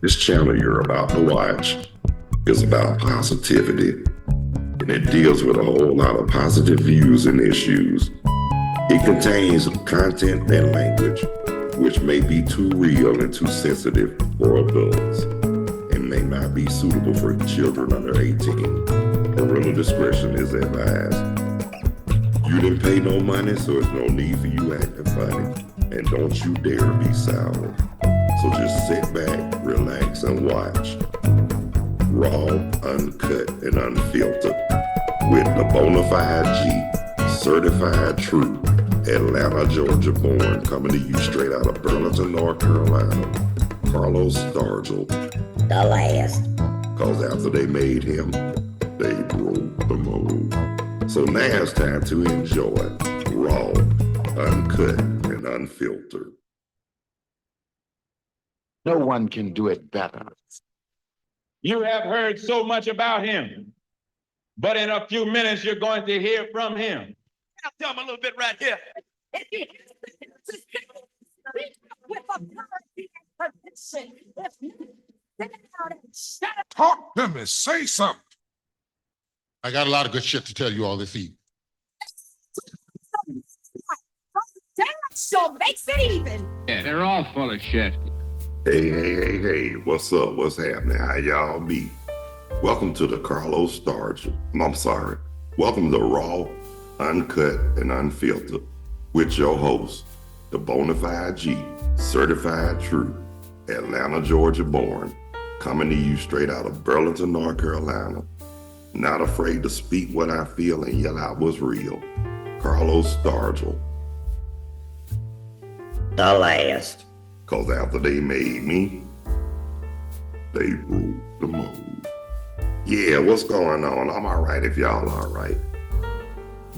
This channel you're about to watch is about positivity, and it deals with a whole lot of positive views and issues. It contains content and language which may be too real and too sensitive for adults and may not be suitable for children under 18. Parental discretion is advised. You didn't pay no money, so there's no need for you acting funny. And don't you dare be sour. So just sit back, relax, and watch. Raw, uncut, and unfiltered with the Bonafide G, certified true, Atlanta, Georgia born, coming to you straight out of Burlington, North Carolina. Carlos Stargell. The last. Cause after they made him, they broke the mold. So now it's time to enjoy raw, uncut, and unfiltered. No one can do it better. You have heard so much about him, but in a few minutes you're going to hear from him. I'll tell him a little bit right here. Talk to me, say something. I got a lot of good shit to tell you all this evening. So makes it even. Yeah, they're all full of shit. Hey, what's up? What's happening? How y'all be? Welcome to the Carlos Stargell. I'm sorry. Welcome to Raw, Uncut, and Unfiltered with your host, the Bonafide G, certified true, Atlanta, Georgia born, coming to you straight out of Burlington, North Carolina. Not afraid to speak what I feel and yell out what's real. Carlos Stargell. The last. Cause after they made me, they broke the mold. Yeah, what's going on? I'm all right if y'all all right.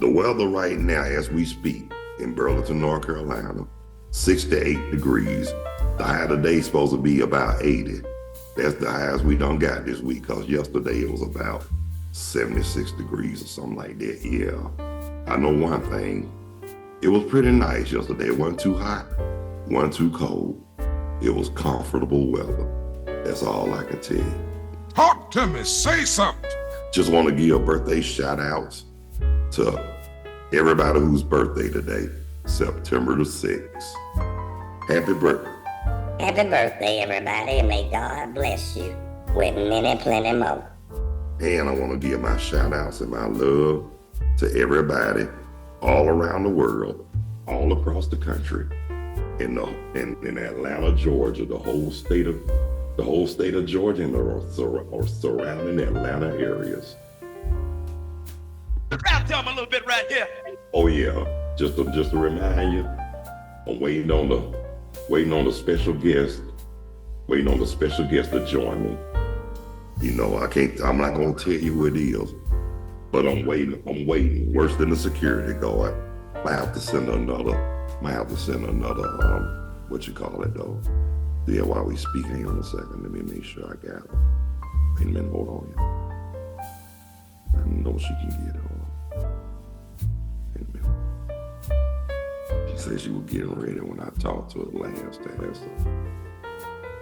The weather right now as we speak in Burlington, North Carolina, 68 degrees. The high today is supposed to be about 80. That's the highest we done got this week, cause yesterday it was about 76 degrees or something like that. Yeah, I know one thing. It was pretty nice yesterday. It wasn't too hot, wasn't too cold. It was comfortable weather. That's all I can tell you. Talk to me, say something. Just want to give birthday shout outs to everybody whose birthday today, September the 6th. Happy birthday. Happy birthday, everybody, and may God bless you with many, plenty more. And I want to give my shout outs and my love to everybody all around the world, all across the country, in Atlanta, Georgia, the whole state of Georgia and or surrounding Atlanta areas. I'll tell him a little bit right here. Oh yeah, just to remind you, I'm waiting on the special guest, to join me. You know, I'm not gonna tell you who it is, but I'm waiting. Worse than the security guard. I have to send another, what you call it though. Yeah, while we speak, hang on a second. Let me make sure I got it. Wait a minute, hold on here. I know she can get it. Hold on. Wait a minute. She said she was getting ready when I talked to her last time. So,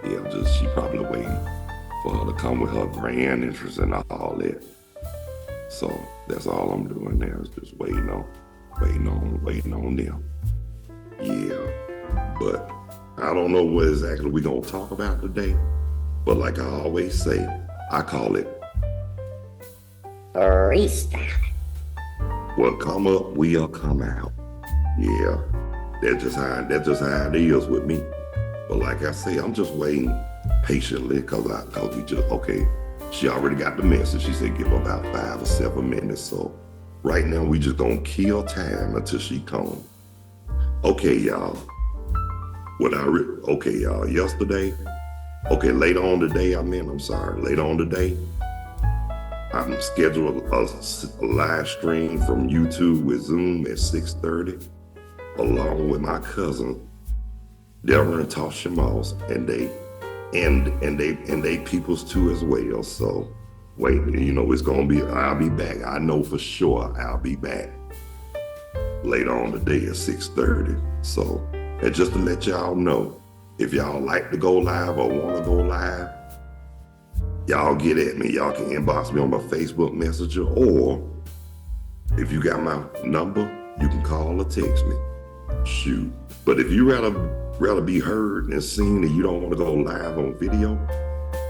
yeah, she probably waiting for her to come with her grand entrance and all that. So that's all I'm doing now is just waiting on them. Yeah, but I don't know what exactly we're gonna talk about today, but like I always say, I call it Freestyle. what come up will come out. Yeah, that's just how it is with me. But like I say, I'm just waiting patiently cause she already got the message. She said give her about 5 or 7 minutes. So right now we just gonna kill time until she comes. Okay, y'all. Yesterday, later on today, I'm scheduled a live stream from YouTube with Zoom at 6:30, along with my cousin, Deborah and Tasha Moss, and they peoples too as well. So wait, I'll be back. I know for sure I'll be back later on today at 6:30. So, and just to let y'all know, If y'all like to go live or want to go live, y'all get at me. Y'all can inbox me on my Facebook Messenger, or if you got my number, you can call or text me. Shoot. But if you rather be heard and seen and you don't want to go live on video,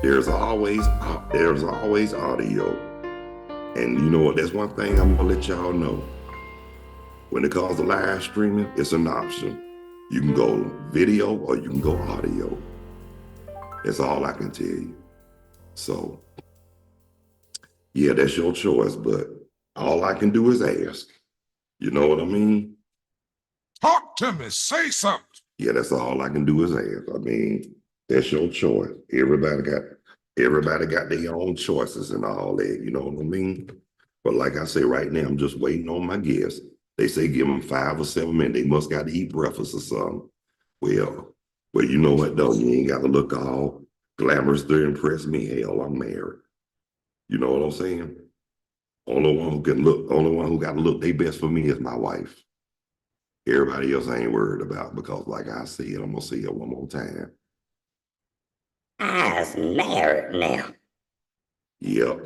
there's always audio. And you know what? That's one thing I'm gonna let y'all know. When it comes to live streaming, it's an option. You can go video or you can go audio. That's all I can tell you. So, yeah, that's your choice, but all I can do is ask. You know what I mean? Talk to me. Say something. Yeah, that's all I can do is ask. I mean, that's your choice. Everybody got their own choices and all that. You know what I mean? But like I say, right now, I'm just waiting on my guests. They say give them 5 or 7 minutes. They must got to eat breakfast or something. Well, you know what though? You ain't got to look all glamorous to impress me. Hell, I'm married. You know what I'm saying? Only one who got to look their best for me is my wife. Everybody else I ain't worried about, because like I said, I'm gonna say it one more time. I was married now. Yep.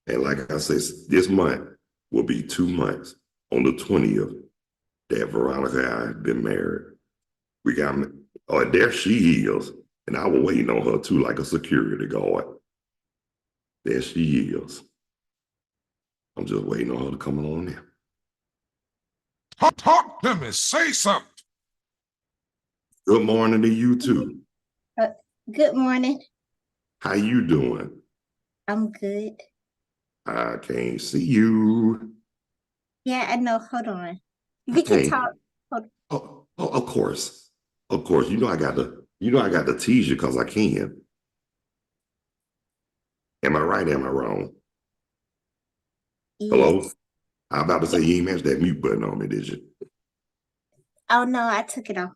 And like I said, this month will be 2 months on the 20th that Veronica and I have been married. We got, oh, there she is. And I was waiting on her too, like a security guard. There she is. I'm just waiting on her to come on in. Talk to me. Say something. Good morning to you too. Good morning. How you doing? I'm good. I can't see you. Yeah, I know. Hold on. We can talk. Oh, of course. Of course. You know I got to tease you because I can. Am I right? Am I wrong? Yes. Hello? I'm about to say you ain't matched that mute button on me, did you? Oh no, I took it off.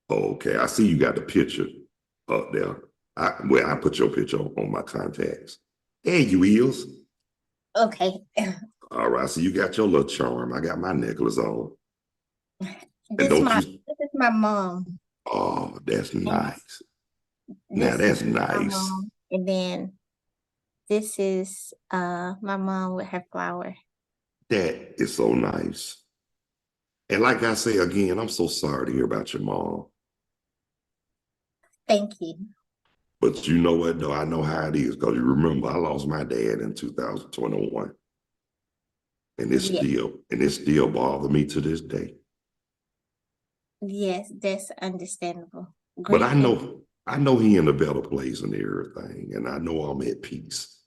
Okay, I see you got the picture up there. I put your picture on my contacts. There you is. Okay. All right, so you got your little charm. I got my necklace on. This is my mom. Oh, that's nice. Now that's nice. And then this is my mom with her flower. That is so nice. And like I say again, I'm so sorry to hear about your mom. Thank you. But you know what, though? I know how it is, because you remember I lost my dad in 2021. And it still bothers me to this day. Yes, that's understandable. But I know he in a better place and everything, and I know I'm at peace.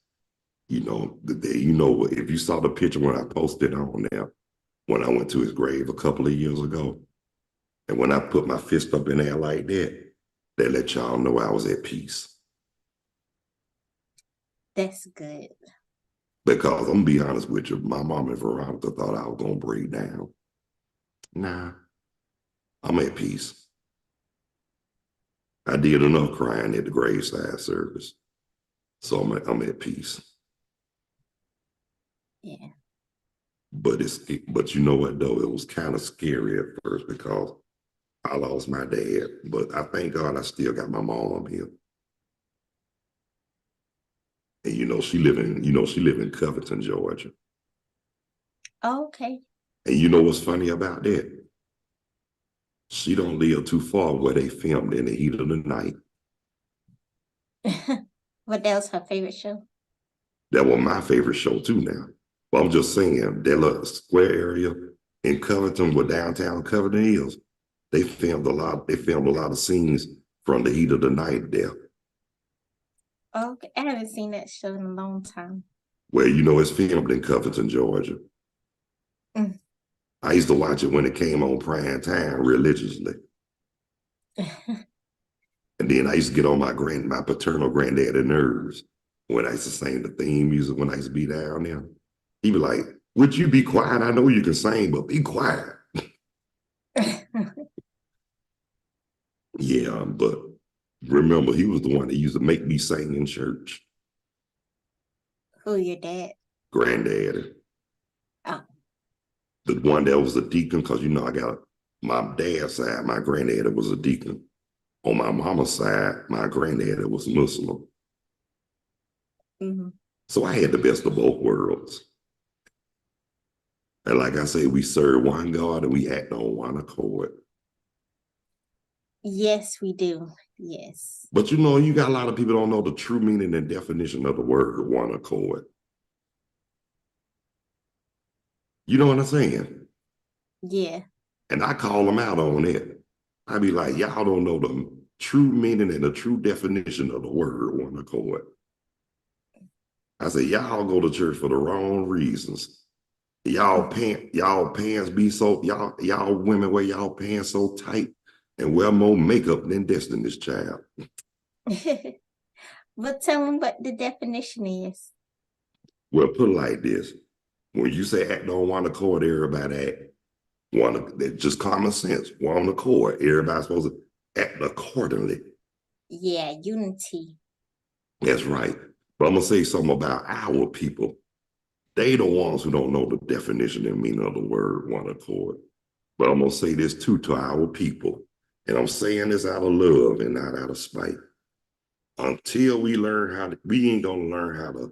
You know, if you saw the picture when I posted on there, when I went to his grave a couple of years ago, and when I put my fist up in there like that, they let y'all know I was at peace. That's good. Because I'm gonna be honest with you, my mom and Veronica thought I was gonna break down. Nah, I'm at peace. I did enough crying at the graveside service, so I'm at peace. Yeah. But you know what though, it was kind of scary at first because I lost my dad, but I thank God I still got my mom here. And she live in Covington, Georgia. Oh, okay. And you know what's funny about that? She don't live too far where they filmed In the Heat of the Night. But that was her favorite show? That was my favorite show too now. But I'm just saying, that little square area in Covington where downtown Covington is, they filmed a lot of scenes from The Heat of the Night there. Okay, I haven't seen that show in a long time. Well, it's filmed in Covington, Georgia. Mm. I used to watch it when it came on prime time religiously. And then I used to get on my paternal granddaddy nerves when I used to sing the theme music when I used to be down there. He'd be like, would you be quiet? I know you can sing, but be quiet. Yeah, but remember, he was the one that used to make me sing in church. Who, your dad? Granddaddy. Oh. The one that was a deacon, because I got my dad's side, my granddaddy was a deacon On my mama's side, my granddad was Muslim. Mhm. So I had the best of both worlds. And like I say, we serve one God and we act on one accord. Yes, we do. Yes. But you know, you got a lot of people don't know the true meaning and definition of the word one accord. You know what I'm saying? Yeah. And I call them out on it. I be like, y'all don't know the true meaning and the true definition of the word one accord. I say, y'all go to church for the wrong reasons. Y'all pants be so, y'all women wear y'all pants so tight and wear more makeup than Destiny's Child. But tell them what the definition is. Well, put it like this. When you say act on one accord, everybody act. That's just common sense. One accord. Everybody's supposed to act accordingly. Yeah, unity. That's right. But I'm going to say something about our people. They the ones who don't know the definition and meaning of the word one accord. But I'm going to say this too to our people. And I'm saying this out of love and not out of spite. Until we learn we ain't going to learn how to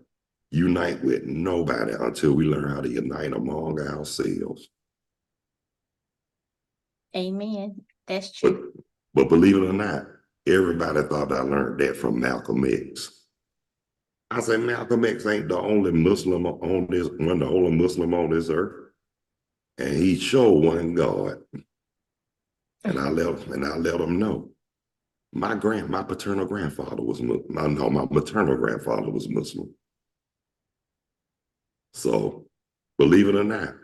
unite with nobody until we learn how to unite among ourselves. Amen. That's true. But believe it or not, everybody thought I learned that from Malcolm X. I said, Malcolm X ain't the only Muslim on this, one the only Muslim on this earth. And he showed one God. And I let him know. My paternal grandfather was Muslim. My maternal grandfather was Muslim. So, believe it or not,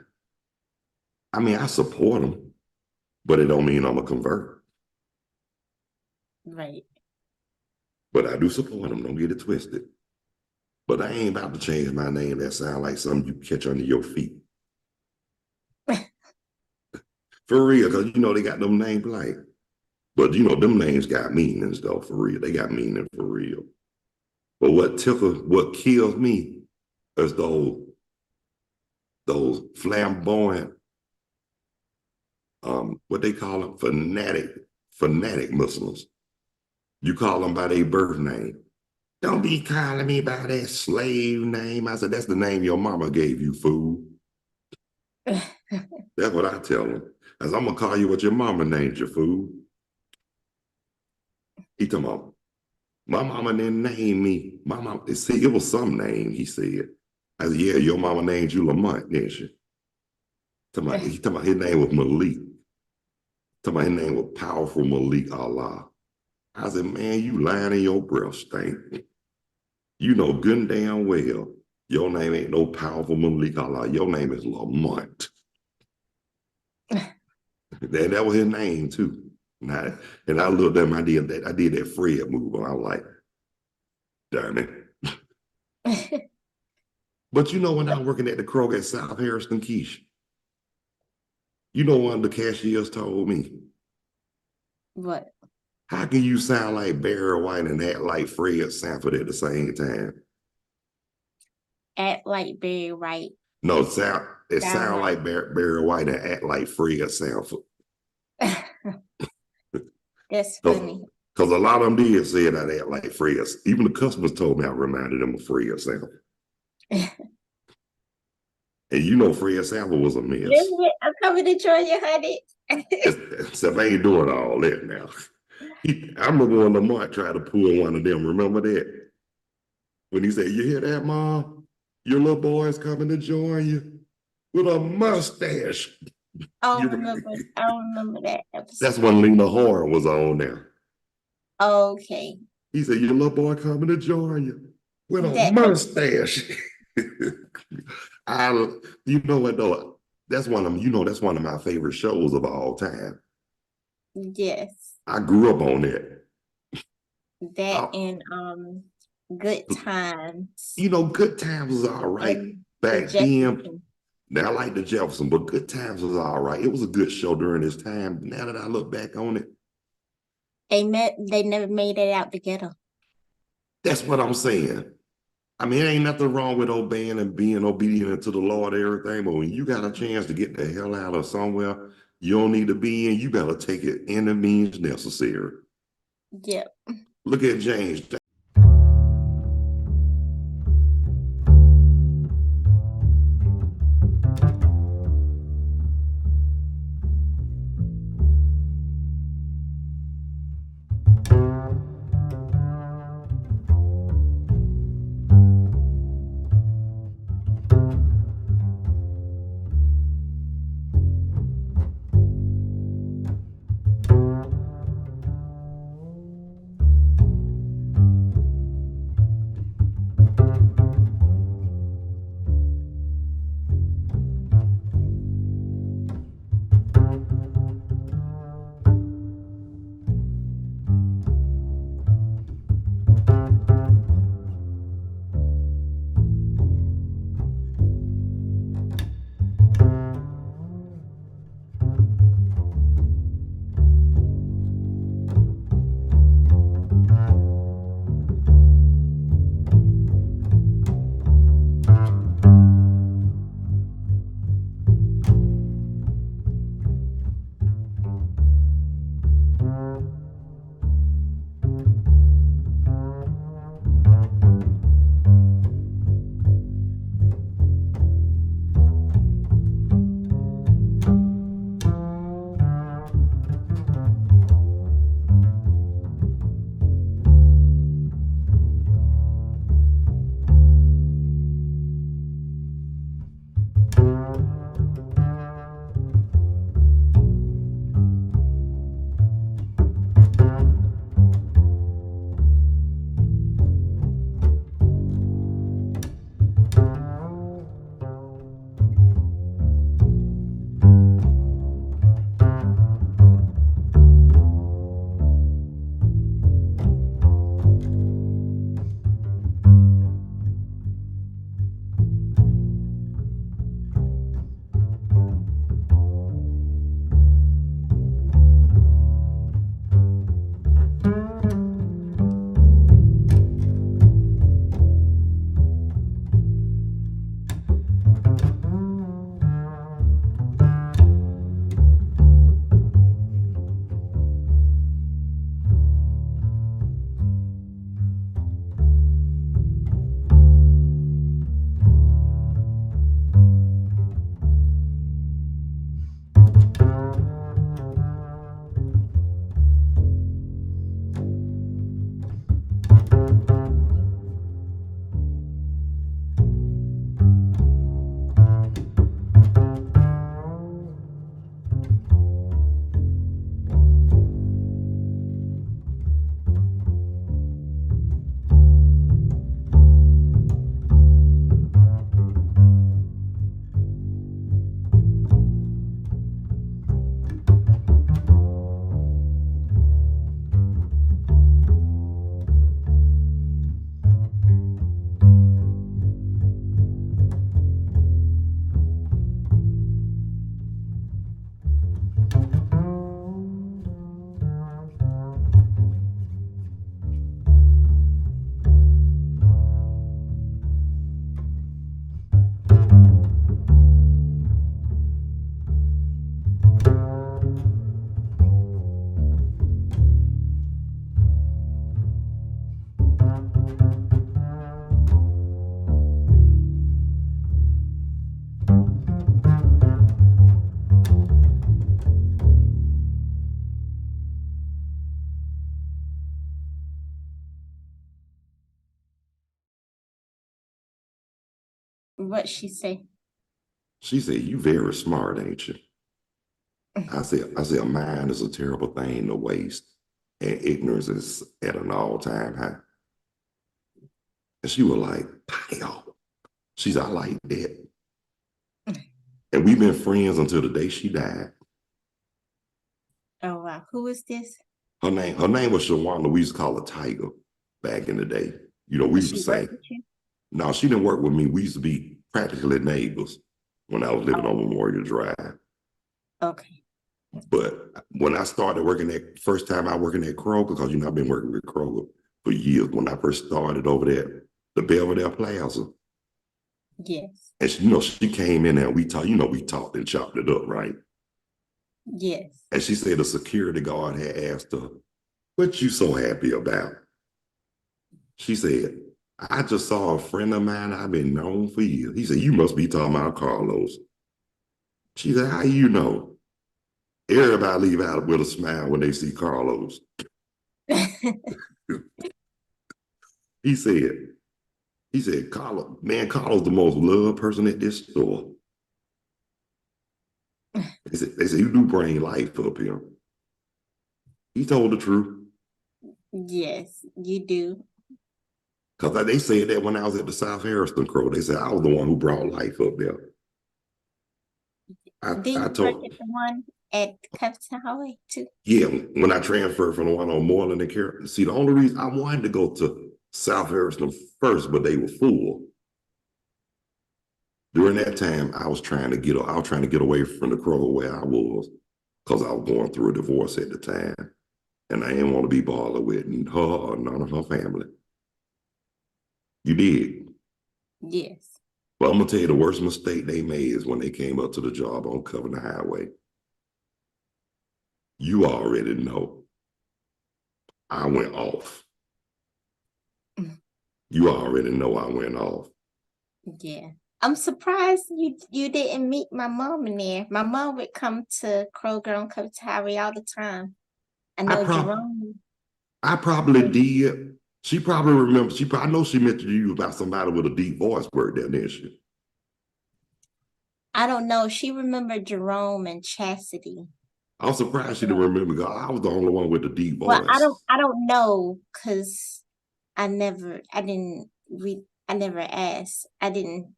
I mean, I support him, but it don't mean I'm a convert. Right. But I do support him, don't get it twisted. But I ain't about to change my name that sound like something you catch under your feet. For real, because you know they got them names like, but you know, them names got meanings though, for real. They got meaning for real. But what kills me is those flamboyant, what they call them, fanatic Muslims. You call them by their birth name. Don't be calling me by that slave name. I said, that's the name your mama gave you, fool. That's what I tell them. I said, I'm going to call you what your mama named you, fool. He talking about, my mama didn't name me. My mama, see, it was some name, he said. I said, yeah, your mama named you Lamont, didn't she? He talking about his name was Malik. Talking about his name was Powerful Malik Allah. I said, man, you lying in your breath, Stank. You know good and damn well your name ain't no Powerful Malik Allah. Your name is Lamont. that was his name too. And I looked at him, I did that Fred move. And I was like, damn it. But you know, when I was working at the Kroger at South Harrison, Keish, you know, one of the cashiers told me, What? how can you sound like Barry White and act like Fred Sanford at the same time? Act like Barry White. No, it sound like Barry White and act like Fred Sanford. That's funny. Because a lot of them did say it, I'd act like Fred. Even the customers told me I reminded them of Fred Sanford. And you know Fred Sanford was a mess. I'm coming to join you, honey. Except I ain't doing all that now. I remember when Lamont tried to pull one of them. Remember that? When he said, you hear that, Mom? Your little boy's coming to join you with a mustache. I don't remember that episode. That's when Lena Horne was on there. Okay. He said, your little boy coming to join you with a mustache. You know what though? That's one of my favorite shows of all time. Yes. I grew up on that. That and Good Times. You know, Good Times was all right back then. Now I like the Jefferson, but Good Times was all right. It was a good show during this time. Now that I look back on it, they never made it out together. That's what I'm saying. I mean, there ain't nothing wrong with obeying and being obedient to the Lord and everything, but when you got a chance to get the hell out of somewhere you don't need to be in, you gotta take it any means necessary. Yep. Look at James. What she say? She said, "You very smart, ain't you?" I said, "A mind is a terrible thing to waste, and ignorance is at an all-time high." And she was like, "Pow." She's, "I like that." And we've been friends until the day she died. Oh wow. Who is this? Her name was Shawanda. We used to call her Tiger back in the day. You know, we Does used to she work say, with you? no, she didn't work with me. We used to be practically neighbors when I was living on Memorial Drive. Okay. But when I started working that first time I working at Kroger, because I've been working with Kroger for years. When I first started over there, the Belvedere Plaza, Yes. and she came in there and we talked and chopped it up, right? Yes. And she said the security guard had asked her, What you so happy about? She said, I just saw a friend of mine I've been known for years. He said, you must be talking about Carlos. She said, how you know? Everybody leave out with a smile when they see Carlos. He said, Carlos, man, Carlos the most loved person at this store. They said, you do bring life up here. He told the truth. Yes, you do. Because they said that when I was at the South Harrison Crow, they said I was the one who brought life up there. Did you I work told, at the one at Covington Highway too? yeah, when I transferred from the one on Moreland and Carroll. See, the only reason I wanted to go to South Harrison first, but they were full. During that time, I was trying to get away from the Crow where I was, because I was going through a divorce at the time. And I didn't want to be bothered with her or none of her family. You did. Yes. But I'm gonna tell you the worst mistake they made is when they came up to the job on Covenant Highway. You already know. I went off. You already know I went off. Yeah. I'm surprised you didn't meet my mom in there. My mom would come to Kroger on Covington Highway all the time. I know Jerome. I probably did. She probably remembers. I know she mentioned to you about somebody with a deep voice work there, didn't she? I don't know. She remembered Jerome and Chastity. I'm surprised she didn't remember, because I was the only one with the deep voice. Well, I don't know, because I never asked. I didn't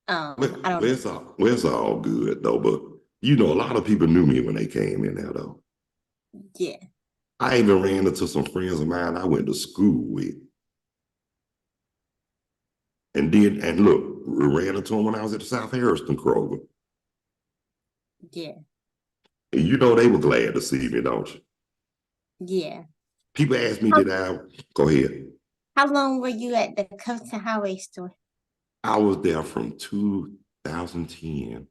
I don't know. It's all good though, but you know, a lot of people knew me when they came in there though. Yeah. I even ran into some friends of mine I went to school with. And look, we ran into them when I was at the South Harrison Kroger. Yeah. And you know they were glad to see me, don't you? Yeah. People ask me, go ahead. How long were you at the Covington Highway store? I was there from 2010.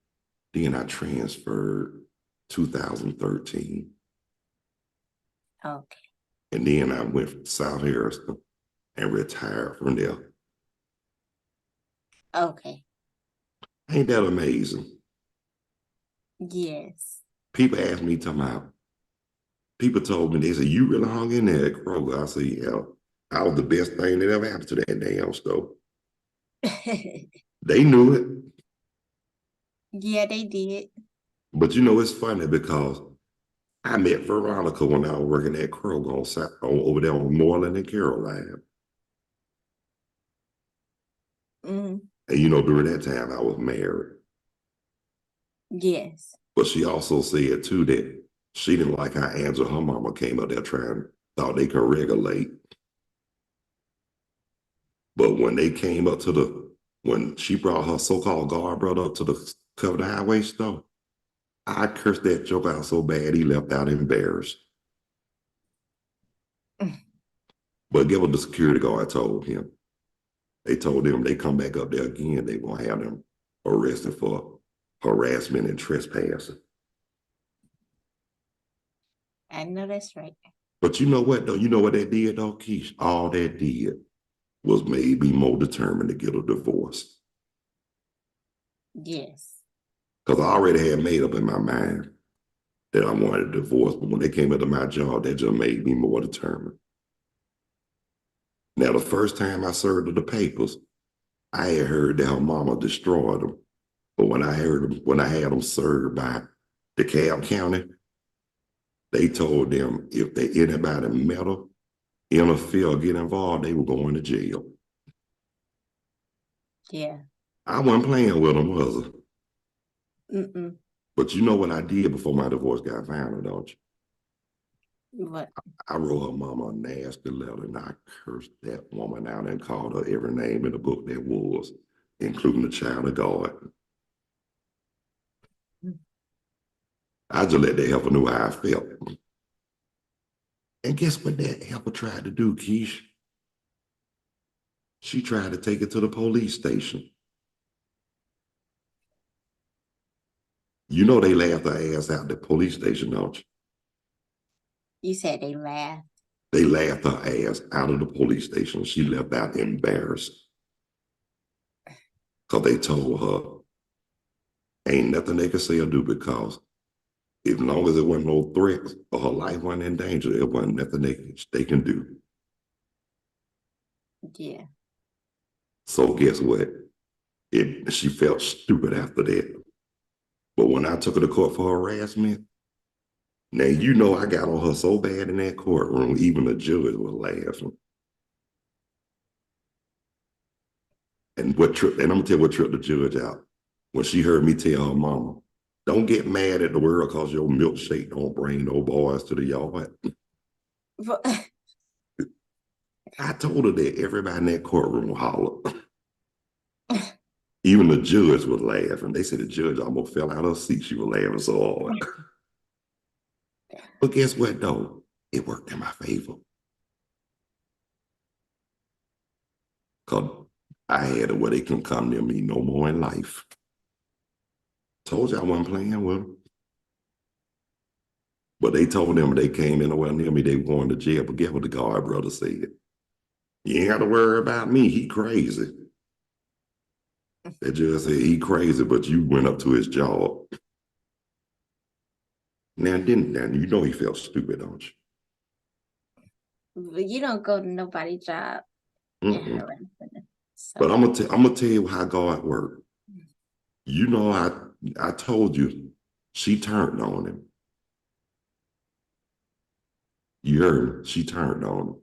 Then I transferred 2013. Okay. And then I went to South Harrison and retired from there. Okay. Ain't that amazing? Yes. People ask me, people told me, they said, you really hung in there at Kroger. I said, yeah, I was the best thing that ever happened to that damn store. They knew it. Yeah, they did. But you know, it's funny because I met Veronica when I was working at Kroger over there on Moreland and Caroline. Mm. And you know, during that time, I was married. Yes. But she also said, too, that she didn't like how Angela, her mama, came up there thought they could regulate. But when they came up when she brought her so-called guard brother up to the Covenant Highway store, I cursed that joke out so bad he left out embarrassed. But get what the security guard told him. They told him they come back up there again, they gonna have them arrested for harassment and trespassing. I know that's right. But you know what though? You know what that did though, Keish? All that did was made me more determined to get a divorce. Yes. Because I already had made up in my mind that I wanted a divorce, but when they came into my job, that just made me more determined. Now, the first time I served her the papers, I had heard that her mama destroyed them. But when I had them served by DeKalb County, they told them if anybody meddle, interfere, or get involved, they were going to jail. Yeah. I wasn't playing with them, was I? Mm-mm. But you know what I did before my divorce got final, don't you? What? I wrote her mama a nasty letter and I cursed that woman out and called her every name in the book there was, including the child of God. I just let that helper know how I felt. And guess what that helper tried to do, Keish? She tried to take it to the police station. You know they laughed her ass out at the police station, don't you? You said they laughed. They laughed her ass out of the police station. She left out embarrassed. Because they told her, ain't nothing they could say or do because as long as it wasn't no threats or her life wasn't in danger, it wasn't nothing they can do. Yeah. So guess what? She felt stupid after that. But when I took her to court for harassment, now you know I got on her so bad in that courtroom, even the judge was laughing. And I'm gonna tell you what tripped the judge out. When she heard me tell her mama, don't get mad at the world because your milkshake don't bring no boys to the yard. I told her that everybody in that courtroom hollered. Even the judge was laughing. They said the judge almost fell out of her seat. She was laughing so hard. But guess what, though? It worked in my favor. Because I had it where they couldn't come near me no more in life. Told you I wasn't playing with them. But they told them they came anywhere near me, they were going to jail. But guess what the guard brother said? You ain't got to worry about me. He crazy. That judge said he crazy, but you went up to his job. Now you know he felt stupid, don't you? But you don't go to nobody's job. So. But I'm gonna tell you how God worked. You know, I told you she turned on him. You heard me? She turned on him.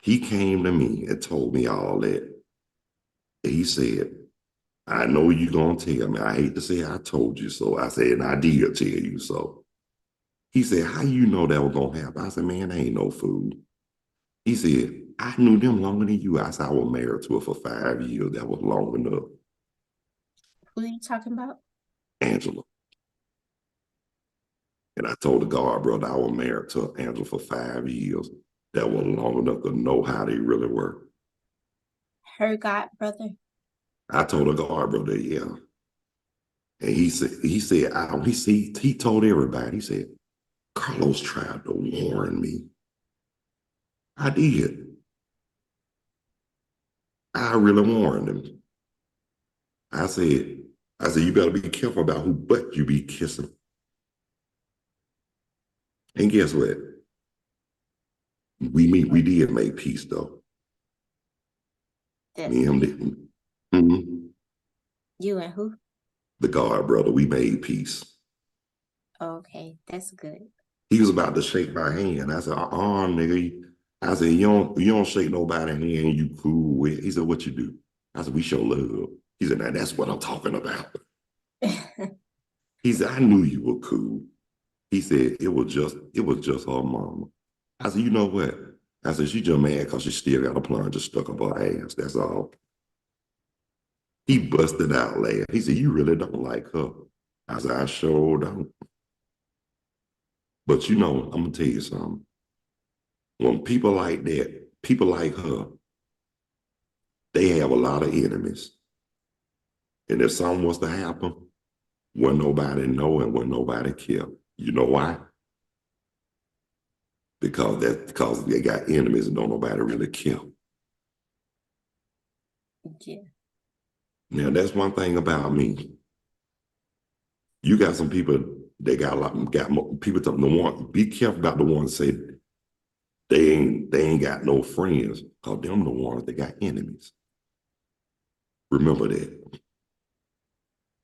He came to me and told me all that. He said, I know you're going to tell me. I hate to say I told you so. I said, and I did tell you so. He said, how you know that was going to happen? I said, man, I ain't no fool. He said, I knew them longer than you. I said, I was married to her for 5 years. That was long enough. Who are you talking about? Angela. And I told the guard brother I was married to Angela for 5 years. That was long enough to know how they really were. Her god brother? I told the guard brother, yeah. And he told everybody, he said, Carlos tried to warn me. I did. I really warned him. I said, you better be careful about who butt you be kissing. And guess what? We did make peace though. Me and him didn't. Mm-hmm. You and who? The guard brother, we made peace. Okay, that's good. He was about to shake my hand. I said, nigga. I said, you don't shake nobody's hand you cool with. He said, what you do? I said, we show love. He said, now that's what I'm talking about. He said, I knew you were cool. He said, it was just her mama. I said, you know what? I said, she just mad because she still got a plunger stuck up her ass. That's all. He busted out laughing. He said, you really don't like her. I said, I sure don't. But you know, I'm going to tell you something. When people like that, people like her, they have a lot of enemies. And if something was to happen, wouldn't nobody know and wouldn't nobody care. You know why? Because they got enemies and don't nobody really care. Yeah. Now that's one thing about me. You got some people that got more people talking the one. Be careful about the ones that say they ain't got no friends. Cause them the ones that got enemies. Remember that.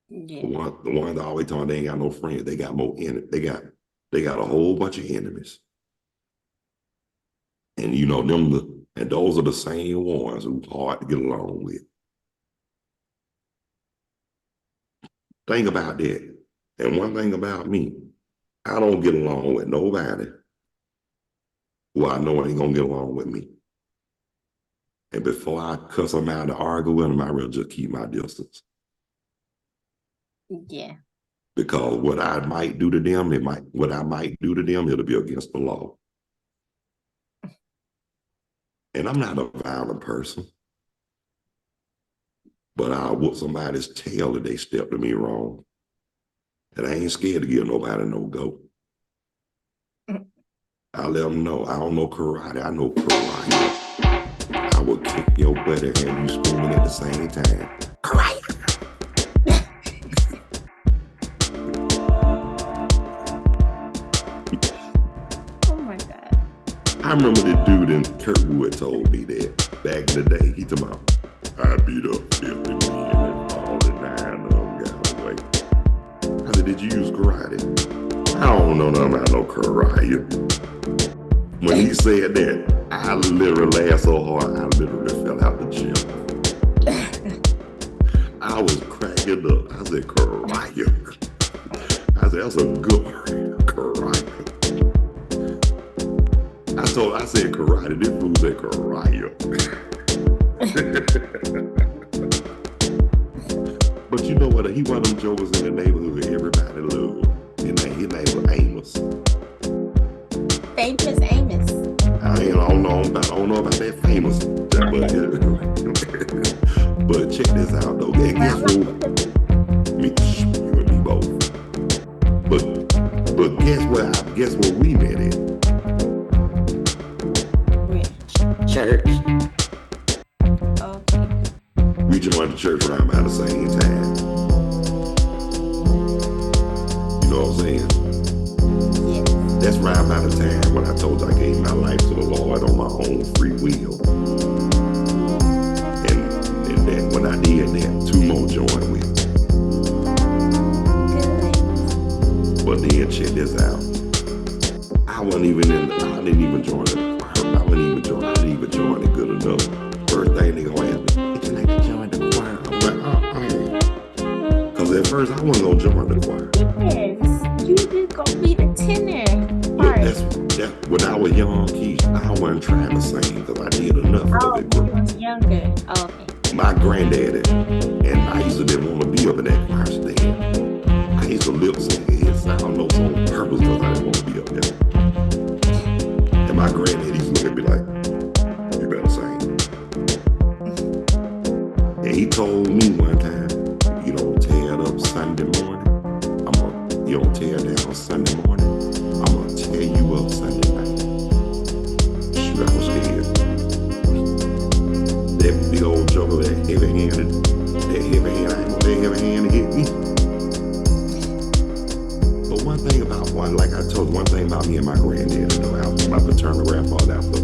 Yeah. The ones that always talking they ain't got no friends. They got more enemies. They got a whole bunch of enemies. And you know and those are the same ones who hard to get along with. Think about that. And one thing about me, I don't get along with nobody who I know ain't gonna get along with me. And before I cuss them out to argue with them, I really just keep my distance. Yeah. Because what I might do to them, it'll be against the law. And I'm not a violent person. But I'll whoop somebody's tail if they step to me wrong. And I ain't scared to give nobody no go. I let them know I don't know karate. I know karate. I will kick your butt and have you screaming at the same time. Karate. Oh my God. I remember the dude in Kirkwood told me that back in the day. He told me, I beat up 50 men and all the 9 of them got away. I said, did you use karate? I don't know nothing about no karate. When he said that, I literally laughed so hard, I literally fell out the gym. I was cracking up. I said, karate. I said, that's a good word, karate. I said karate. This fool said karate. But you know what? He one of them jokers in the neighborhood everybody loved. And his name was Amos. Famous Amos. I don't know about that famous. But check this out though. And guess what? You and me both. But guess where we met at? Church. Okay. We joined the church around about the same time. You know what I'm saying? Yeah. That's around about the time when I told you I gave my life to the Lord on my own free will. And then when I did that, 2 more joined with me. Good. But then check this out. I didn't even join the choir. I didn't even join it good enough. First thing they gonna ask me, did you like to join the choir? I'm like, Cause at first I wasn't gonna join the choir. Yes. You just gonna be the tenor. Look, that's when I was young, Keith, I wasn't trying to sing because I did enough Oh, of it. you was younger. Okay. My granddaddy, and I used to didn't want to be up in that choir stand. I used to lip sync his sound notes on purpose because I didn't want to be up there. And my granddaddy used to look at me like, you better sing. And he told me one time, you don't tear it up Sunday morning. You don't tear it down Sunday morning. I'm gonna tear you up Sunday night. Shoot, I was scared. That big old joker, that heavy hand to get me. But one thing about me and my granddad, after my paternal grandfather, after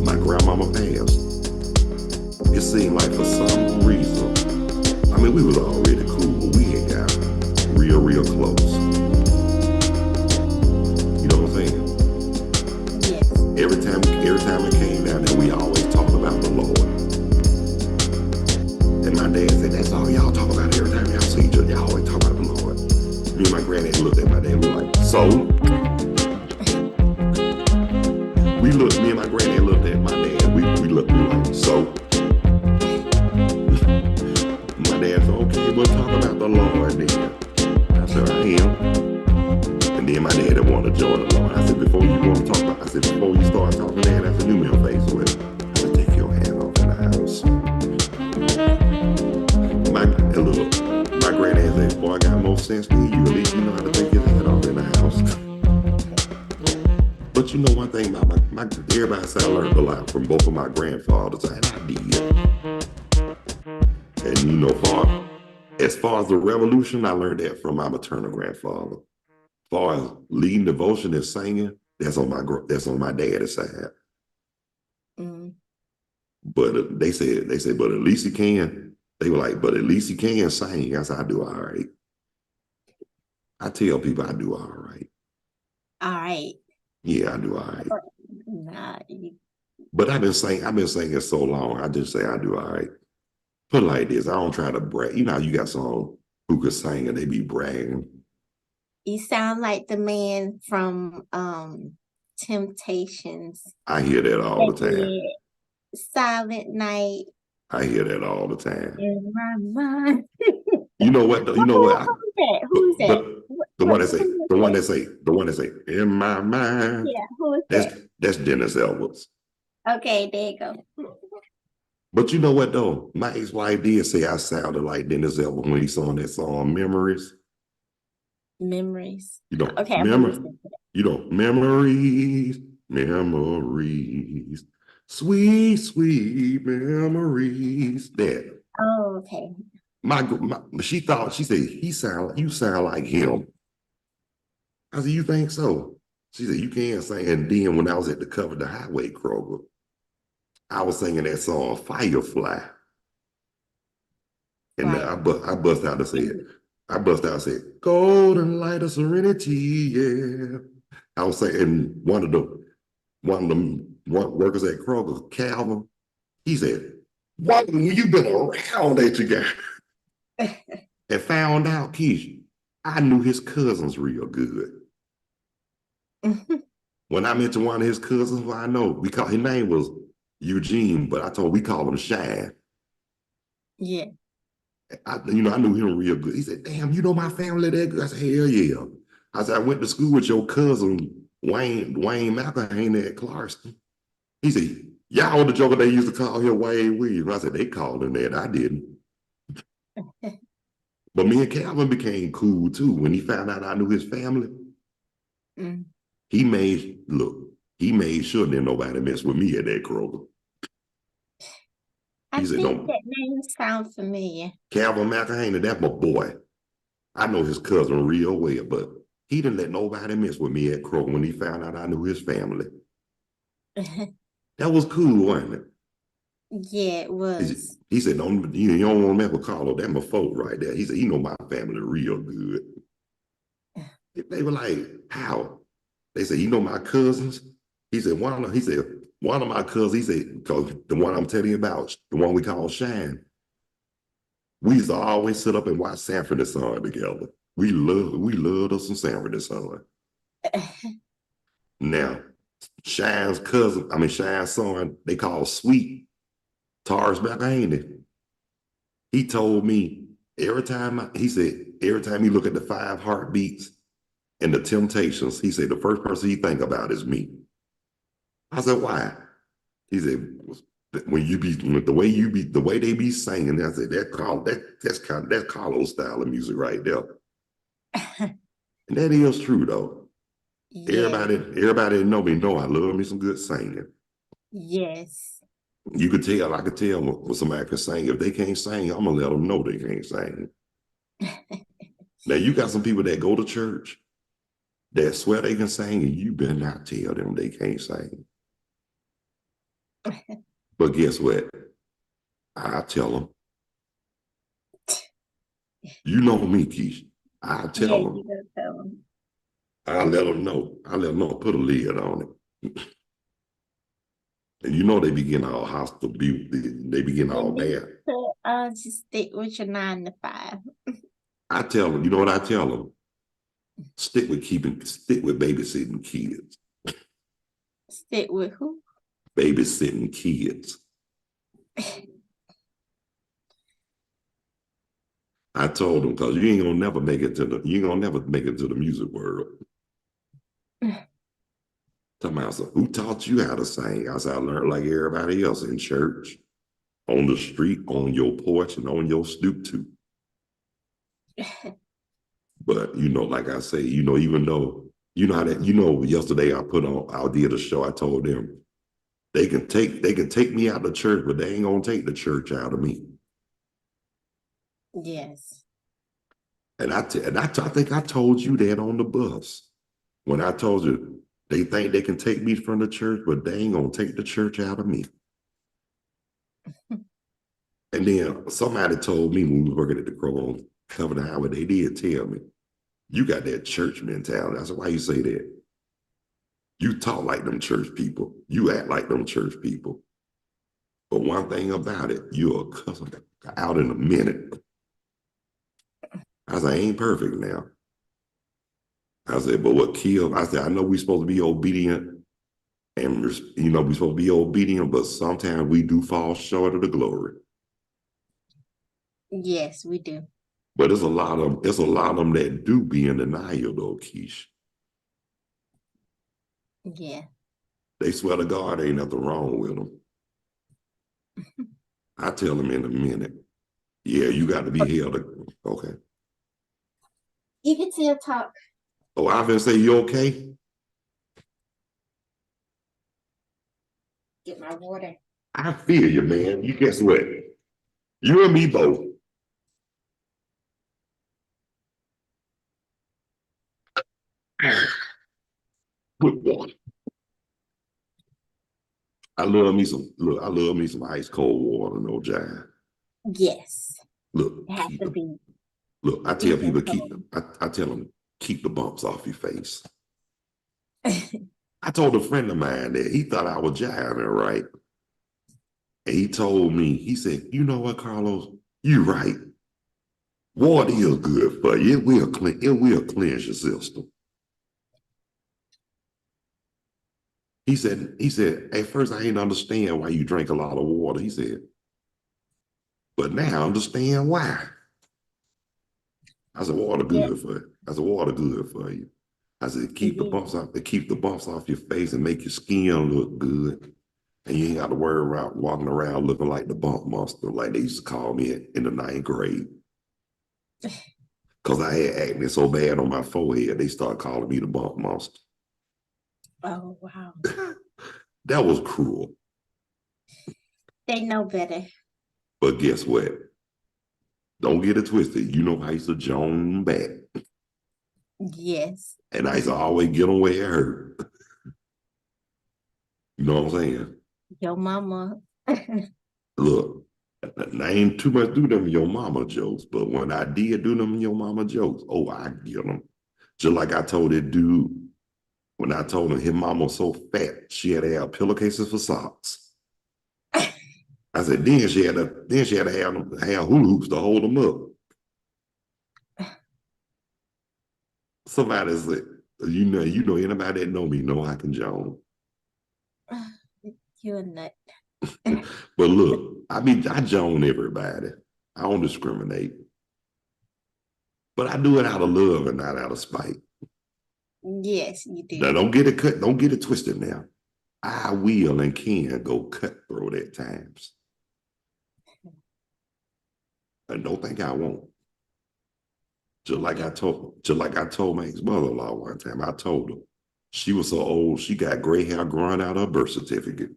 my grandmama passed, it seemed like for some reason, I mean, we was already cool, but we had got real close. You know what I'm saying? Yes. Every time it came down there, we always talked about the Lord. And my dad said, that's all y'all talk about every time y'all see each other. Y'all always talk about the Lord. Me and my granddad looked at my dad, we were like, so? Me and my granddad looked at my dad, we were like, so? My dad said, okay, we'll talk about the Lord then. I said, I am. And then my dad wanted to join the Lord. I said, before you start talking that, I said, do me a favor with it. I said, take your hand off in the house. My granddad said, boy, I got more sense than you. At least you know how to take your hand off in the house. But you know one thing about everybody said I learned a lot from both of my grandfathers, and I did. And you know, as far as the revolution, I learned that from my maternal grandfather. As far as leading devotion and singing, that's on my dad's side. Mm. But they said, but at least he can. They were like, but at least he can sing. I said, I do all right. I tell people I do all right. All right. Yeah, I do all right. Nah, But I've been singing so long, I just say I do all right. Put it like this, I don't try to brag. You know how you got some who could sing and they be bragging. you sound like the man from Temptations. I hear that all the time. Silent Night. I hear that all the time. In my mind. You know what? You know what? Who's that? The one that say, in my mind. Yeah, who is that? That's Dennis Edwards. Okay, there you go. But you know what though? My ex-wife did say I sounded like Dennis Edwards when he sang that song Memories. Memories. You know, okay, memories. You know, memories. Memories, sweet, sweet memories. That Oh, okay. she thought, she said, you sound like him. I said, you think so? She said, you can't sing. And then when I was at the Cover the Highway Kroger, I was singing that song Firefly. And Right. I bust out and said, golden light of serenity, yeah. I was saying one of them workers at Kroger, Calvin, he said, what you been around that you got? And found out, Keish, I knew his cousins real good. When I mentioned one of his cousins, well, I know his name was Eugene, but I told him we call him Shine. Yeah. I knew him real good. He said, damn, you know my family that good? I said, hell yeah. I said, I went to school with your cousin, Wayne McElhaney at Clarkston. He said, y'all the joker they used to call him Wayne Williams. I said, they called him that. I didn't. But me and Calvin became cool too. When he found out I knew his family, he made sure that nobody messed with me at that Kroger. I think that name sounds familiar. Calvin McElhaney, that's my boy. I know his cousin real well, but he didn't let nobody mess with me at Kroger when he found out I knew his family. That was cool, wasn't it? Yeah, it was. He said, you don't want to mess with Carlo. That's my folk right there. He said, you know my family real good. They were like, how? They said, you know my cousins? He said, one of my cousins, he said, because the one I'm telling you about, the one we call Shine, we used to always sit up and watch Sanford and Son together. We loved us some Sanford and Son. Now, Shine's son, they call Sweet, Tars McElhaney. He told me every time he look at the 5 heartbeats and the Temptations, he said the first person he think about is me. I said, why? He said, the way they be singing, I said, that's Carlos style of music right there. And that is true though. Yeah. Everybody that know me know I love me some good singing. Yes. I could tell when somebody can sing. If they can't sing, I'm gonna let them know they can't sing. Now you got some people that go to church that swear they can sing, and you better not tell them they can't sing. But guess what? I tell them. You know me, Keisha. I tell them. You don't tell them. I let them know. Put a lid on it. And you know they begin all hostile. They begin all bad. I'll just stick with your 9 to 5. I tell them, you know what I tell them? Stick with babysitting kids. Stick with who? Babysitting kids. I told them, because you ain't gonna never make it to the music world. Talking about, who taught you how to sing? I said, I learned like everybody else in church, on the street, on your porch, and on your stoop too. But like I say, even though yesterday I did a show. I told them they can take me out of church, but they ain't gonna take the church out of me. Yes. And I think I told you that on the bus when I told you they think they can take me from the church, but they ain't gonna take the church out of me. And then somebody told me when we were working at the Crow on Cover the Highway, they did tell me, you got that church mentality. I said, why you say that? You talk like them church people. You act like them church people. But one thing about it, you're a cousin out in a minute. I said, I ain't perfect now. I said, but what killed? I said, I know we're supposed to be obedient, and we're supposed to be obedient, but sometimes we do fall short of the glory. Yes, we do. But there's a lot of them that do be in denial, though, Keish. Yeah. They swear to God ain't nothing wrong with them. I tell them in a minute. Yeah, you got to be held. Okay. You can still talk. Oh, I been say, you okay? Get my water. I feel you, man. You guess what? You and me both. With water. I love me some ice cold water, no jive. Yes. Look, It has to be. look, I tell people Even I tell them keep the bumps off your face. I told a friend of mine that he thought I was jiving, right? And he told me, he said, you know what, Carlos? You right. Water is good for you. It will cleanse your system. He said, at first I didn't understand why you drink a lot of water. He said, but now I understand why. I said, water good for you. I said, water good for you. I said, keep the bumps off your face and make your skin look good. And you ain't got to worry about walking around looking like the bump monster, like they used to call me in the 9th grade. Because I had acne so bad on my forehead, they started calling me the bump monster. Oh, wow. That was cruel. They know better. But guess what? Don't get it twisted. You know I used to joan back. Yes. And I used to always get them where it hurt. You know what I'm saying? Your mama. Look, I ain't too much do them your mama jokes, but when I did do them your mama jokes, oh, I get them. Just like I told that dude, when I told him his mama was so fat, she had to have pillowcases for socks. I said, then she had to have hula hoops to hold them up. Somebody said, you know, anybody that know me know I can joke. You're a nut. But look, I joan everybody. I don't discriminate. But I do it out of love and not out of spite. Yes, you do. Now don't get it twisted now. I will and can go cutthroat at times. And don't think I won't. Just like I told my ex-mother-in-law one time, I told her she was so old, she got gray hair growing out her birth certificate.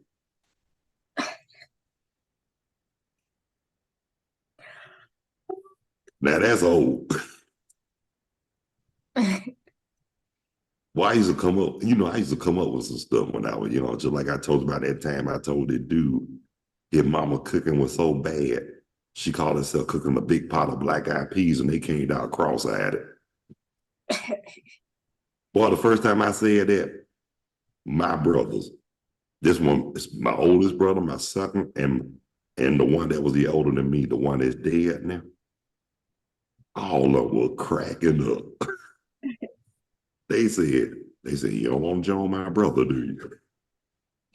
Now that's old. Well, I used to come up with some stuff when I was young. Just like I told you about that time I told that dude, his mama cooking was so bad, she called herself cooking a big pot of black-eyed peas and they came down cross-eyed. Boy, the first time I said that, my brothers, this one is my oldest brother, my second, and the one that was the older than me, the one that's dead now, all of them were cracking up. They said, you don't want to join my brother, do you?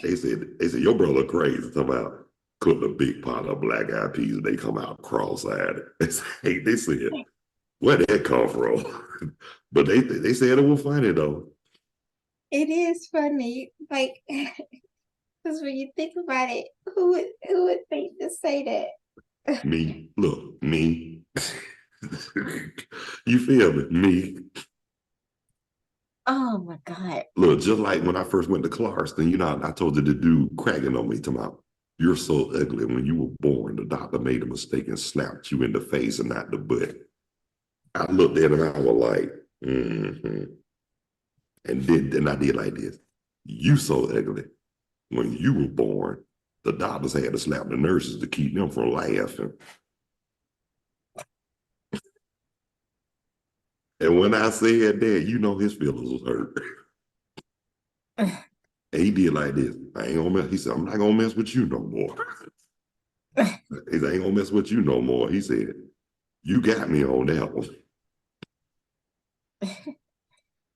They said, your brother crazy. Talking about cook a big pot of black-eyed peas and they come out cross-eyed. They said, where'd that come from? But they said it was funny though. It is funny, like, because when you think about it, who would think to say that? Me, look, me. You feel me? Me. Oh my God. Look, just like when I first went to Clarkston, you know, I told you the dude cracking on me, talking about, you're so ugly. When you were born, the doctor made a mistake and slapped you in the face and not the butt. I looked at him and I was like, mm-hmm. And then I did like this. You so ugly. When you were born, the doctors had to slap the nurses to keep them from laughing. And when I said that, you know his feelings was hurt. And he did like this. I ain't gonna mess. He said, I'm not gonna mess with you no more. He said, I ain't gonna mess with you no more. He said, you got me on that one.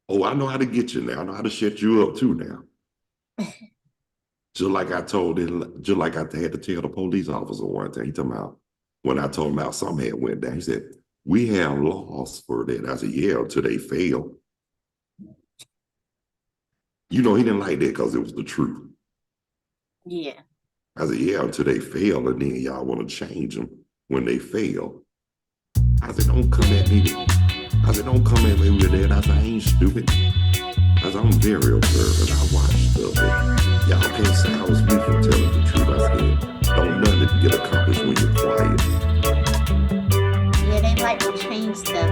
Oh, I know how to get you now. I know how to shut you up too now. Just like I told him, just like I had to tell the police officer one time, he told me out, when I told him how something had went down, he said, we have laws for that. I said, yeah, until they fail. You know, he didn't like that because it was the truth. Yeah. I said, yeah, until they fail, and then y'all want to change them when they fail. I said, don't come at me. I said, don't come at me with that. I said, I ain't stupid. I said, I'm very observant. I watch stuff. Y'all can't silence me from telling the truth. I said, don't nothing get accomplished when you're quiet. Yeah, they like to change stuff.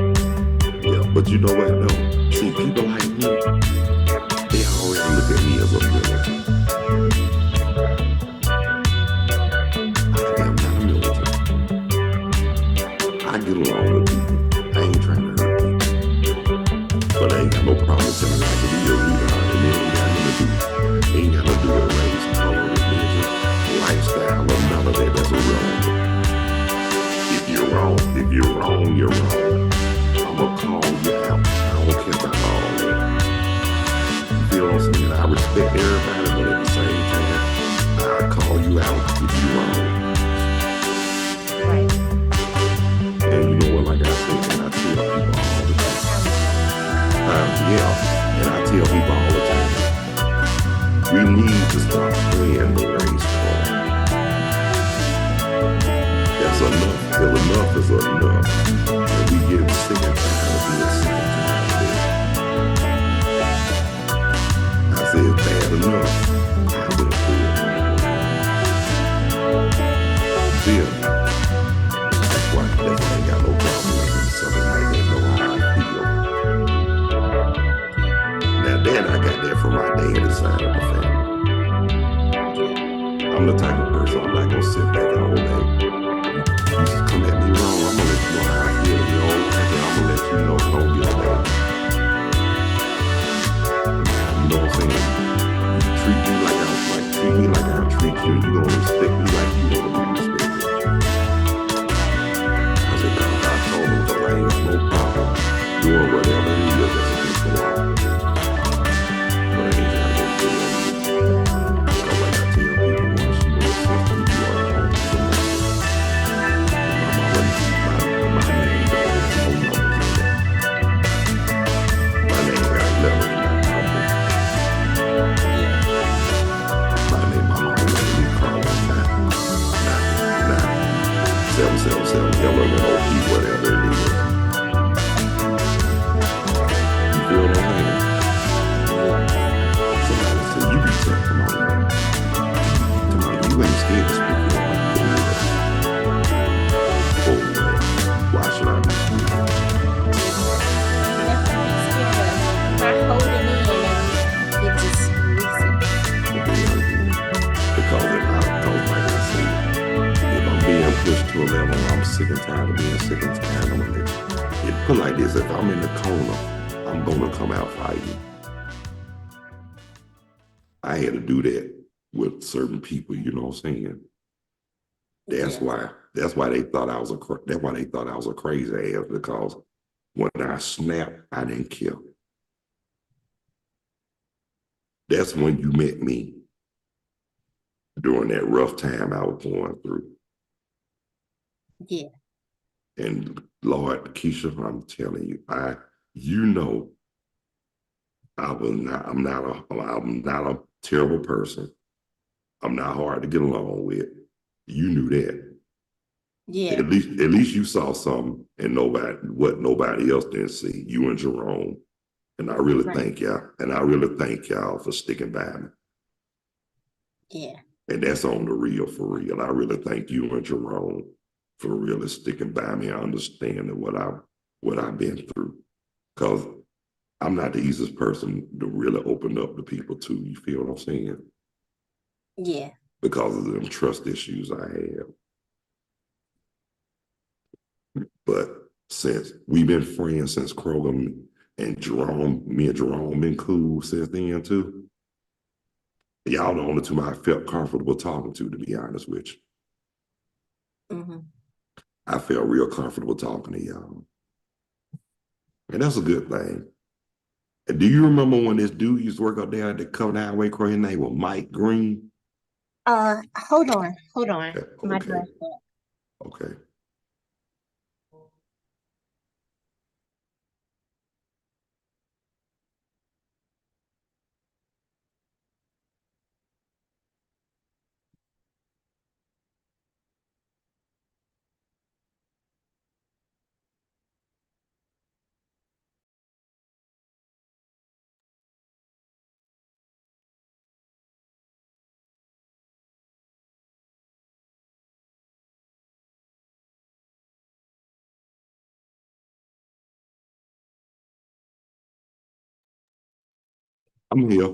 Yeah, but you know what though? See, people like me, they already look at me as a militant. I am not a militant. I get along with people. I ain't trying to hurt people. But I ain't got no problem telling like it is either. And it ain't got nothing to do. Ain't got nothing to do with race, color, religion, lifestyle, or none of that. That's irrelevant. If you're wrong, you're wrong. I'ma call you out. I don't care about all that. You feel what I'm saying? I respect everybody, but at the same time, I call you out if you're wrong. Right. And you know what, like I said, and I tell people all the time. Yeah, and I tell people all the time, we need to start playing the race card. That's enough. Till enough is enough. And we get sick and tired of being sick and tired of it. I said it's bad enough. I went through it. Feel me? That's why I ain't got no problem with something like that. Know how I feel. Now then I got that from my daddy's side of the family. I'm the type of person I'm not gonna sit back all day. You just come at me wrong, I'm gonna let you know how I feel. You know, I'm gonna let you know don't get bad. You know what I'm saying? You treat me like I treat you. You gonna respect me like you wanna be respected. I said, now I told him, so I ain't got no problem doing whatever it is that's against the law. But I ain't trying to go through it. Because like I tell people, once you know system, you are home to the master. My name don't have no numbers in it. My name got letters, not numbers. My name, my mama let me call it not 777 LMNOP, whatever it is. You feel what I'm saying? Somebody said, you be tough, come on, man. Come on, you ain't scared to speak your mind. Oh, man. Why should I be scared? Not holding in and it just releasing. Because like I said, if I'm being pushed to a level where I'm sick and tired of being sick and tired, I'm gonna put like this, if I'm in the corner, I'm gonna come out fighting. I had to do that with certain people, you know what I'm saying? That's why they thought I was a crazy ass, because when I snapped, I didn't care. That's when you met me during that rough time I was going through. Yeah. And Lord, Keisha, I'm telling you, I'm not a terrible person. I'm not hard to get along with. You knew that. Yeah. At least you saw something and nobody else didn't see. You and Jerome. And I really thank y'all. And I really thank y'all for sticking by me. Yeah. And that's on the real, for real. I really thank you and Jerome for really sticking by me and understanding what I've been through. Because I'm not the easiest person to really open up to people to. You feel what I'm saying? Yeah. Because of them trust issues I have. But since we've been friends since Kroger, and Jerome, me and Jerome been cool since then too. Y'all the only two I felt comfortable talking to be honest with you. Mm-hmm. I felt real comfortable talking to y'all. And that's a good thing. And do you remember when this dude used to work up there at the Covenant Highway Crow? His name was Mike Green? Hold on. Okay. My dress. Okay. I'm here.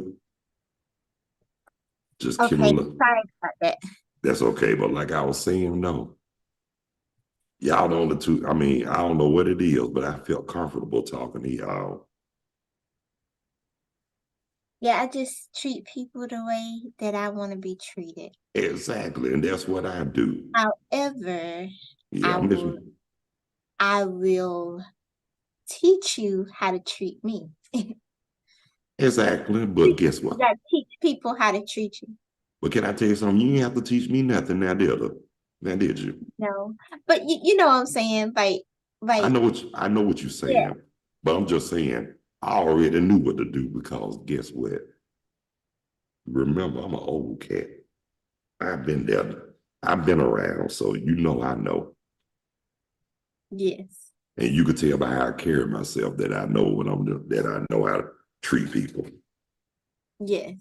Just Okay, killing. sorry about that. That's okay, but like I was saying, no. Y'all know the two. I mean, I don't know what it is, but I felt comfortable talking to y'all. Yeah, I just treat people the way that I want to be treated. Exactly, and that's what I do. However, Yeah, I'm listening. I will teach you how to treat me. Exactly, but guess You what? gotta teach people how to treat you. But can I tell you something? You ain't have to teach me nothing now, did you? Now, did you? No, but you know what I'm saying? I Like, know what you're saying, yeah, but I'm just saying I already knew what to do because guess what? Remember, I'm an old cat. I've been there. I've been around, so you know I know. yes, And you could tell by how I carry myself that I know what I'm doing, that I know how to treat people. yes,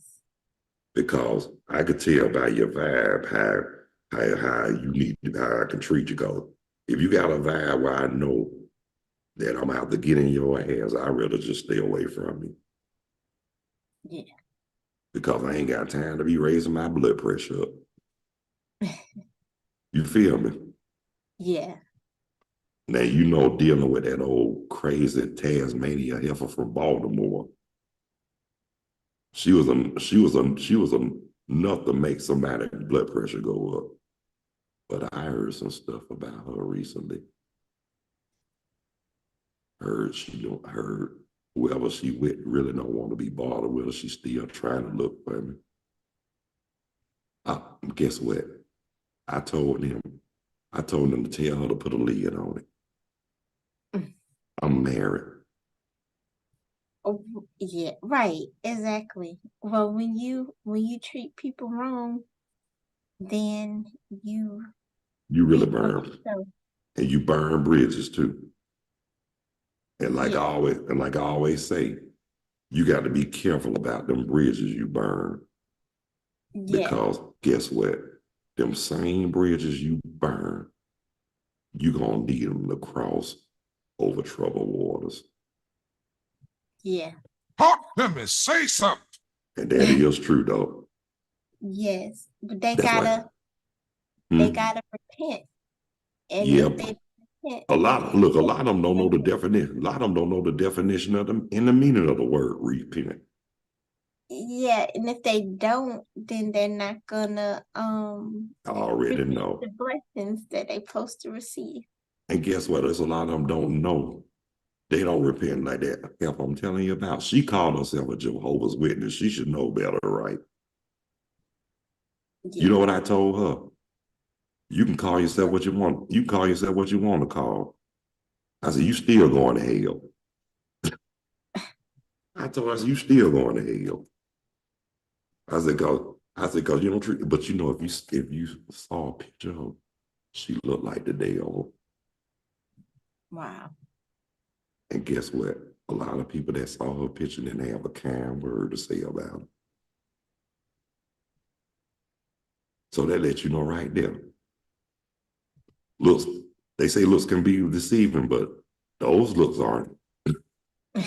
Because I could tell by your vibe how you need how I can treat you. Because if you got a vibe where I know that I'm out to get in your hands, I'd rather just stay away from you. yeah. Because I ain't got time to be raising my blood pressure up. You feel me? Yeah. Now you know dealing with that old crazy Tasmania heifer from Baltimore. She was enough to make somebody's blood pressure go up. But I heard some stuff about her recently. Heard whoever she with really don't want to be bothered with her. She's still trying to look for me. Guess what? I told them to tell her to put a lid on it. I'm married. Oh, yeah, right, exactly. Well, when you treat people wrong, then you really reap what burn, you sow. and you burn bridges too. And like Yeah, I always say, you got to be careful about them bridges you burn. yeah, Because guess what? Them same bridges you burn, you gonna need them to cross over troubled waters. yeah. Talk to me. Say something. And that is true though. Yes, but they That's why. gotta repent, and Yeah. if they repent, A lot of them don't know the definition. A lot of them don't know the definition of them and the meaning of the word repent. yeah, and if they don't, then they're not gonna I already receive know. the blessings that they're supposed to receive. And guess what? There's a lot of them don't know. They don't repent like that. Help I'm telling you about. She called herself a Jehovah's Witness. She should know better, right? Yeah. You know what I told her? You can call yourself what you want. You can call yourself what you want to call. I said, you still going to hell. I told her, I said, you still going to hell. I said, cause you don't treat, but you know, if you saw a picture of her, she looked like the day old. Wow. And guess what? A lot of people that saw her picture didn't have a kind word to say about it. So that lets you know right there. Looks, they say looks can be deceiving, but those looks aren't. How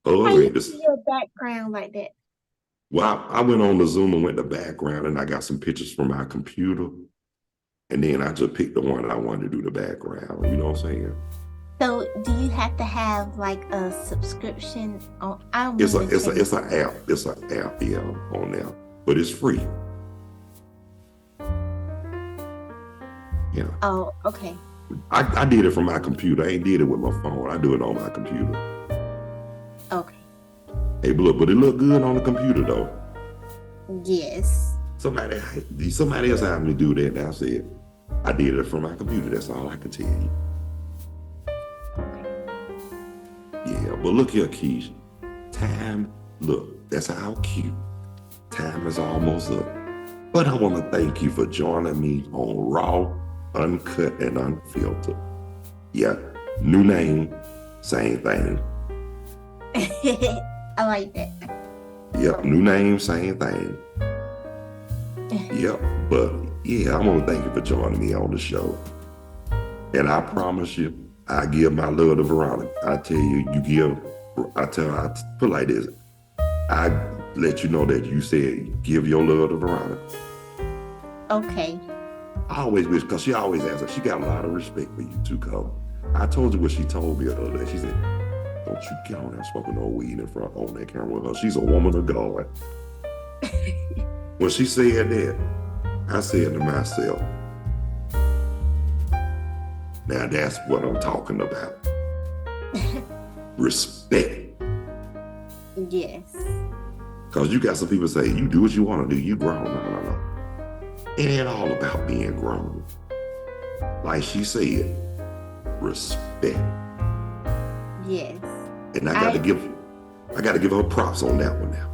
Other you ain't this. see your background like that? Well, I went on the Zoom and went to background and I got some pictures from my computer. And then I just picked the one I wanted to do the background. You know what I'm saying? So do you have to have like a subscription on? It's an app. It's an app, yeah, on there. But it's free. Yeah. Oh, okay. I did it from my computer. I ain't did it with my phone. I do it on my computer. Okay. Hey, but it looked good on the computer though. Yes. Somebody else had me do that. And I said, I did it from my computer. That's all I can tell you. Yeah, but look here, Keisha. Time, look, that's how cute. Time is almost up. But I want to thank you for joining me on Raw, Uncut, and Unfiltered. Yeah, new name, same thing. I like that. Yep, new name, same thing. Yep, but yeah, I want to thank you for joining me on the show. And I promise you, I give my love to Veronica. I tell you, I put it like this. I let you know that you said give your love to Veronica. Okay. I always wish, because she always asks her, she got a lot of respect for you too, Cole. I told you what she told me the other day. She said, don't you get on there smoking no weed in front on that camera with her. She's a woman of God. When she said that, I said to myself, now that's what I'm talking about. Respect. Yes. Because you got some people say, you do what you want to do, you grown. No. It ain't all about being grown. Like she said, respect. Yes. And I gotta give her props on that one now.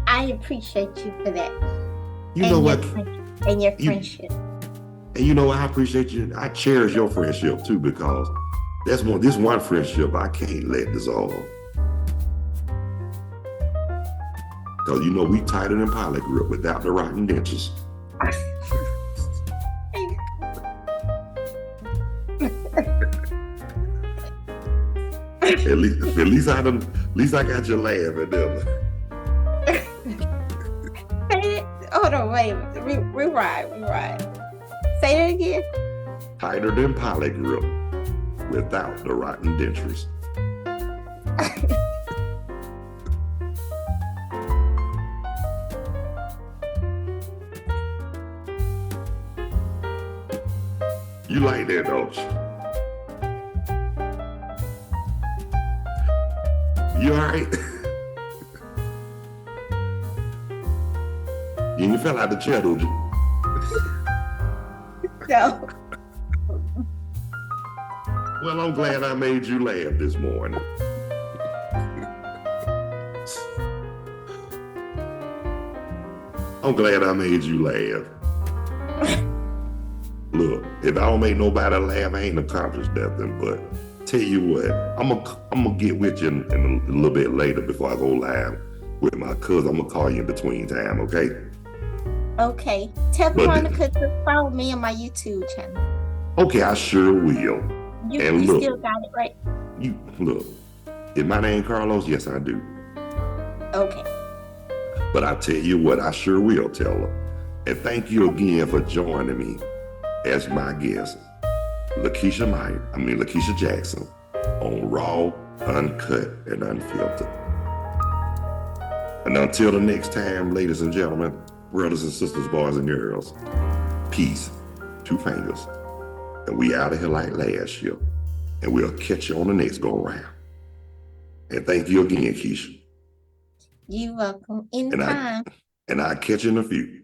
I appreciate you for that. You know what? And your friendship. And you know, I appreciate you. I cherish your friendship too, because this one friendship I can't let dissolve. Because you know we tighter than pilot grip without the rotten dentures. At least I got you laughing there. Hold on, wait. Rewind. Say that again. Tighter than pilot grip without the rotten dentures. You like that, don't you? You all right? You fell out the chair, don't you? No. Well, I'm glad I made you laugh this morning. I'm glad I made you laugh. Look, if I don't make nobody laugh, I ain't accomplished nothing. But tell you what, I'm gonna get with you in a little bit later before I go live with my cousin. I'm gonna call you in between time, okay? Okay. Tell Veronica to follow me on my YouTube channel. Okay, I sure will. You still got it, right? You look. Is my name Carlos? Yes, I do. Okay. But I tell you what, I sure will tell her. And thank you again for joining me as my guest, Lakeisha Jackson, on Raw, Uncut, and Unfiltered. And until the next time, ladies and gentlemen, brothers and sisters, boys and girls, peace, 2 fingers. And we out of here like last year. And we'll catch you on the next go around. And thank you again, Keisha. You're welcome. Anytime. And I'll catch you in a few.